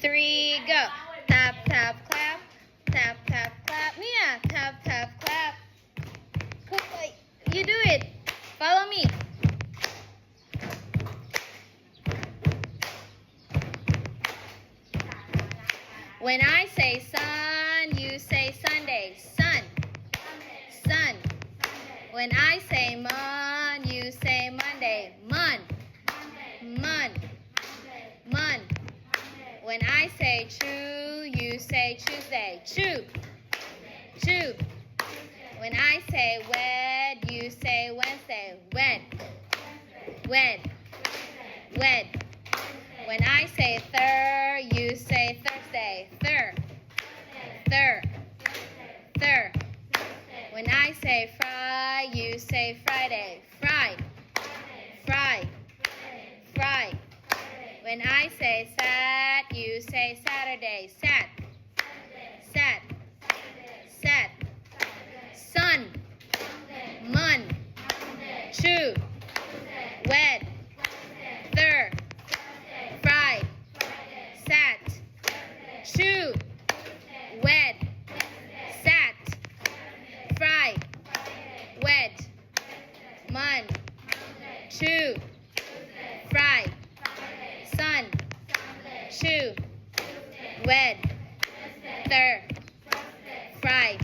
3, go. Tap, tap, clap. Tap, tap, clap. Mia, tap, tap, clap. You do it. Follow me. When I say sun, you say Sunday. Sun. Sun. When I say mon, you say Monday. Mon. Mon. Mon. When I say true, you say Tuesday. True. True. When I say wed, you say Wednesday. Wed. Wed. Wed. When I say third, you say Thursday. Third. Third. Third. When I say fry, you say Friday. Fry. Fry. Fry. When I say sad, you say Saturday. Sad. Sad. Sad. Sun. Mon. True. Wed. Third. Fried. Sat. True. Wed. Sat. Fried. Wed. Mon. True. Fried. Sun. True. Wed. Third. Fried.